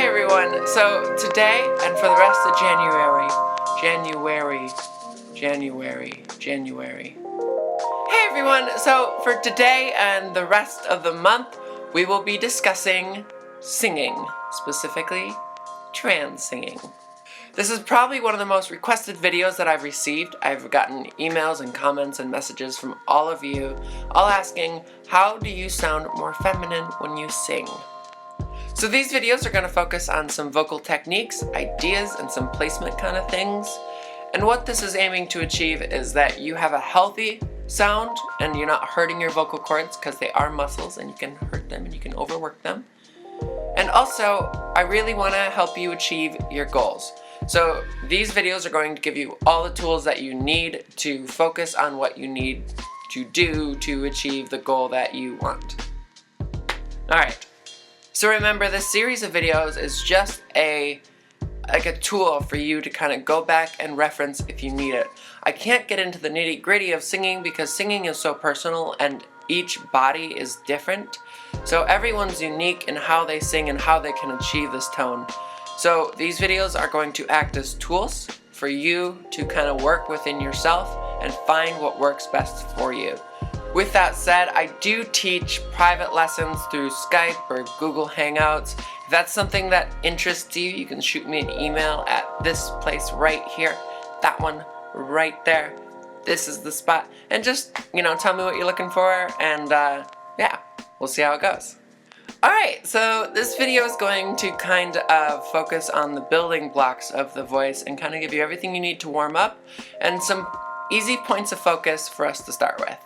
everyone, so today and for the rest of January. Hey everyone, so for today and the rest of the month, we will be discussing singing, specifically trans singing. This is probably one of the most requested videos that I've received. I've gotten emails and comments and messages from all of you, all asking, how do you sound more feminine when you sing? So these videos are going to focus on some vocal techniques, ideas, and some placement kind of things. And what this is aiming to achieve is that you have a healthy sound and you're not hurting your vocal cords, because they are muscles and you can hurt them and you can overwork them. And also, I really want to help you achieve your goals. So these videos are going to give you all the tools that you need to focus on what you need to do to achieve the goal that you want. Alright, so remember, this series of videos is just a tool for you to kind of go back and reference if you need it. I can't get into the nitty-gritty of singing because singing is so personal and each body is different. So everyone's unique in how they sing and how they can achieve this tone. So these videos are going to act as tools for you to kind of work within yourself and find what works best for you. With that said, I do teach private lessons through Skype or Google Hangouts. If that's something that interests you, you can shoot me an email at this place right here, that one right there. This is the spot. And just, tell me what you're looking for, and yeah, we'll see how it goes. Alright, so this video is going to kind of focus on the building blocks of the voice and kind of give you everything you need to warm up and some easy points of focus for us to start with.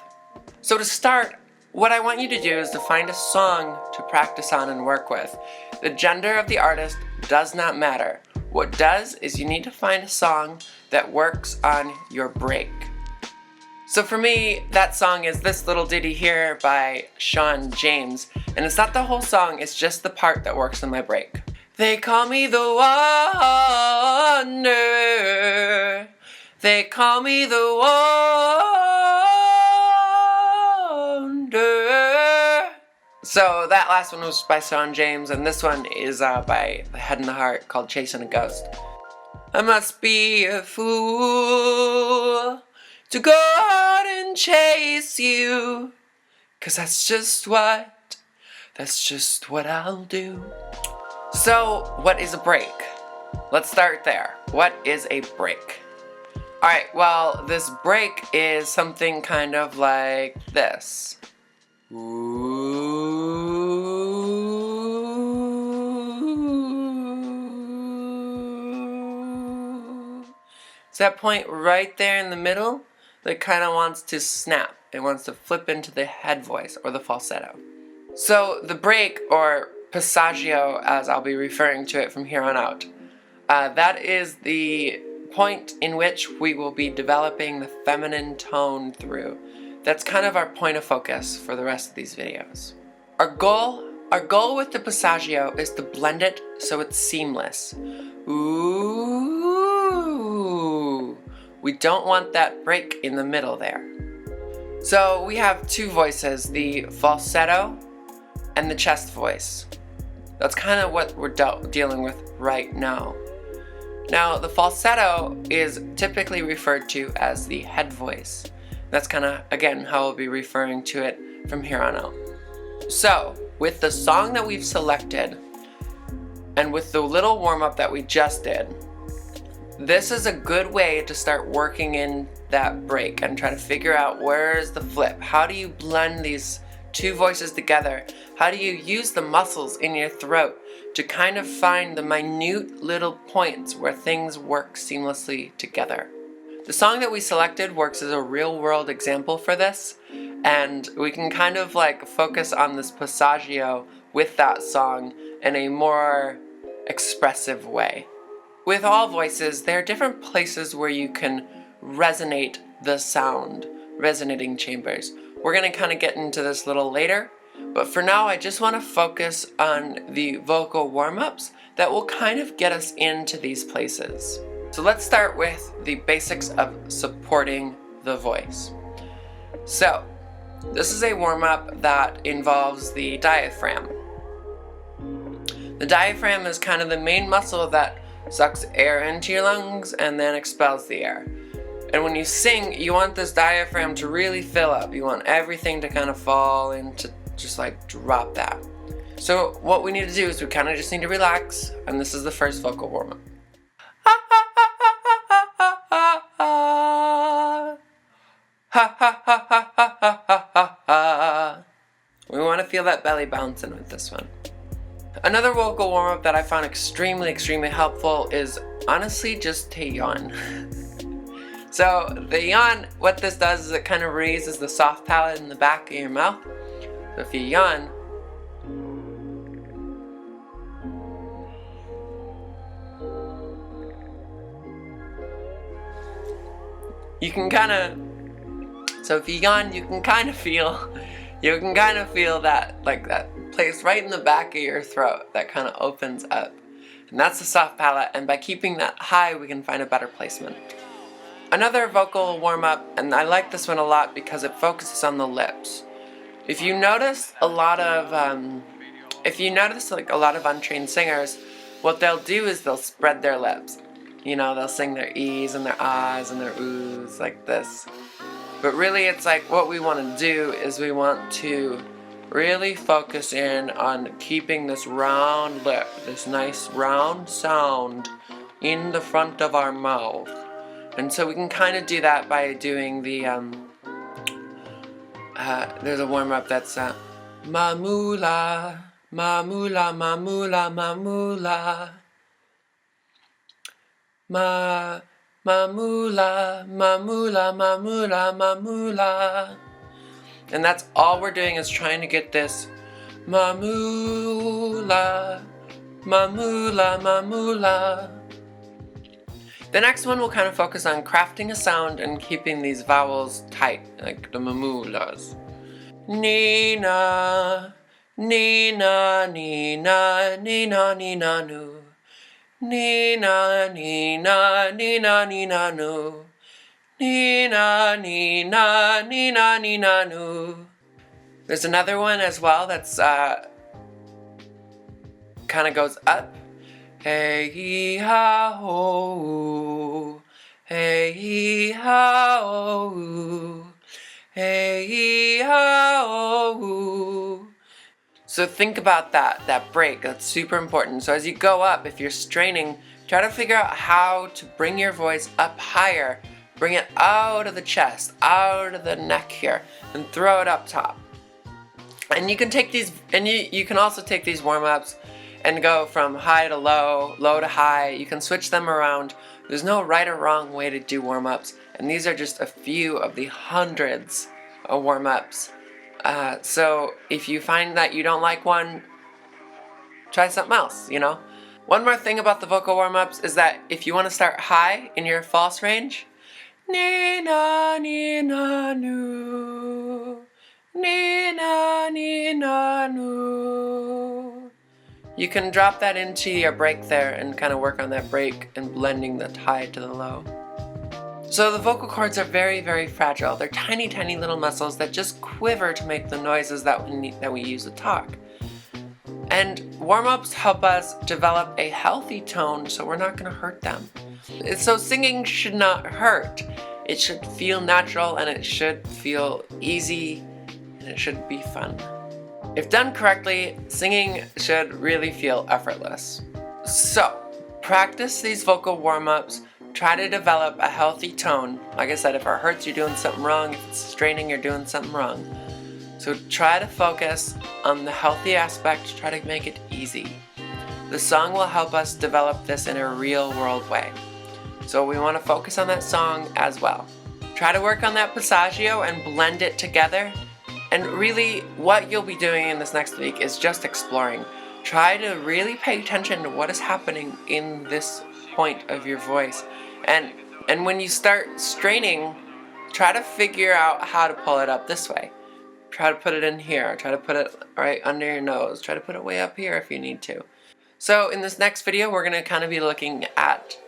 So to start, what I want you to do is to find a song to practice on and work with. The gender of the artist does not matter. What does is you need to find a song that works on your break. So for me, that song is this little ditty here by Sean James. And it's not the whole song, it's just the part that works in my break. They call me the Wonder. They call me the Wonder. So that last one was by Sean James, and this one is by The Head and the Heart, called Chasing a Ghost. I must be a fool to go out and chase you, 'cause that's just what I'll do. So, what is a break? Let's start there. What is a break? Alright, well, this break is something kind of like this. Ooh. It's that point right there in the middle that kind of wants to snap. It wants to flip into the head voice or the falsetto. So the break, or passaggio as I'll be referring to it from here on out, that is the point in which we will be developing the feminine tone through. That's kind of our point of focus for the rest of these videos. Our goal with the passaggio is to blend it so it's seamless. Ooh. We don't want that break in the middle there. So we have two voices, the falsetto and the chest voice. That's kind of what we're dealing with right now. Now, the falsetto is typically referred to as the head voice. That's kind of, again, how I'll be referring to it from here on out. So, with the song that we've selected, and with the little warm-up that we just did, this is a good way to start working in that break and try to figure out where's the flip. How do you blend these two voices together? How do you use the muscles in your throat to kind of find the minute little points where things work seamlessly together? The song that we selected works as a real-world example for this, and we can kind of like focus on this passaggio with that song in a more expressive way. With all voices, there are different places where you can resonate the sound, resonating chambers. We're going to kind of get into this a little later, but for now I just want to focus on the vocal warm-ups that will kind of get us into these places. So let's start with the basics of supporting the voice. So, this is a warm-up that involves the diaphragm. The diaphragm is kind of the main muscle that sucks air into your lungs and then expels the air. And when you sing, you want this diaphragm to really fill up. You want everything to kind of fall into just like drop that. So what we need to do is we kind of just need to relax, and this is the first vocal warm-up. We want to feel that belly bouncing with this one. Another vocal warm-up that I found extremely helpful is honestly just to yawn. So the yawn, what this does is it kind of raises the soft palate in the back of your mouth. So if you yawn, you can kind of feel that, like that place right in the back of your throat that kind of opens up. And that's the soft palate, and by keeping that high, we can find a better placement. Another vocal warm-up, and I like this one a lot because it focuses on the lips. If you notice a lot of untrained singers, what they'll do is they'll spread their lips. You know, they'll sing their E's and their I's and their Oo's like this. But really it's like what we want to do is we want to really focus in on keeping this round lip, this nice round sound in the front of our mouth. And so we can kind of do that by doing the, there's a warm-up that's, mamula, mamula, mamula, mamula. Mamula, mamula, mamula, mamula. And that's all we're doing is trying to get this mamula, mamula, mamula. The next one will kind of focus on crafting a sound and keeping these vowels tight, like the mamulas. Nina, Nina, Nina, Nina, Nina, nu. Nina, Nina, Nina, Nina, nu. Nina, Nina, Nina, Nina, nu. There's another one as well that's kind of goes up. Hey ha ho, hey ha ho, hey ha ho. So think about that break. That's super important. So as you go up, if you're straining, try to figure out how to bring your voice up higher. Bring it out of the chest, out of the neck here, and throw it up top. And you can take these, and you can also take these warm-ups and go from high to low, low to high. You can switch them around. There's no right or wrong way to do warm-ups, and these are just a few of the hundreds of warm-ups. So if you find that you don't like one, try something else, you know? One more thing about the vocal warm-ups is that if you want to start high in your false range, Nina, Nina, nu, Nina, Nina, nu. You can drop that into your break there and kind of work on that break and blending the high to the low. So the vocal cords are very fragile. They're tiny little muscles that just quiver to make the noises that we use to talk. And warm-ups help us develop a healthy tone so we're not going to hurt them. So singing should not hurt. It should feel natural, and it should feel easy, and it should be fun. If done correctly, singing should really feel effortless. So practice these vocal warm-ups. Try to develop a healthy tone. Like I said, if it hurts, you're doing something wrong. If it's straining, you're doing something wrong. So try to focus on the healthy aspect. Try to make it easy. The song will help us develop this in a real world way. So we want to focus on that song as well. Try to work on that passaggio and blend it together. And really, what you'll be doing in this next week is just exploring. Try to really pay attention to what is happening in this point of your voice. And when you start straining, try to figure out how to pull it up this way. Try to put it in here. Try to put it right under your nose. Try to put it way up here if you need to. So in this next video, we're going to kind of be looking at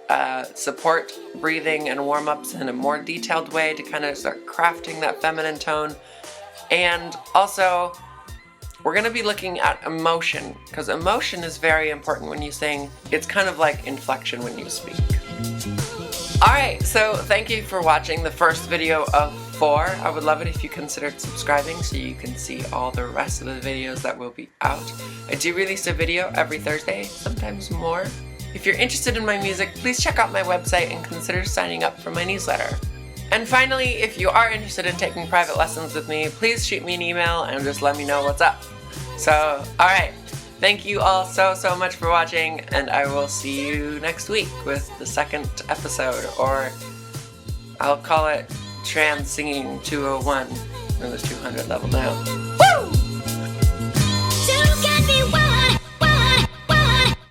support, breathing, and warm-ups in a more detailed way to kind of start crafting that feminine tone. And also, we're gonna be looking at emotion, because emotion is very important when you sing. It's kind of like inflection when you speak. Alright, so thank you for watching the first video of 4. I would love it if you considered subscribing so you can see all the rest of the videos that will be out. I do release a video every Thursday, sometimes more. If you're interested in my music, please check out my website and consider signing up for my newsletter. And finally, if you are interested in taking private lessons with me, please shoot me an email and just let me know what's up. So, alright. Thank you all so much for watching, and I will see you next week with the second episode, or I'll call it Trans Singing 201 in the 200 level now. Woo!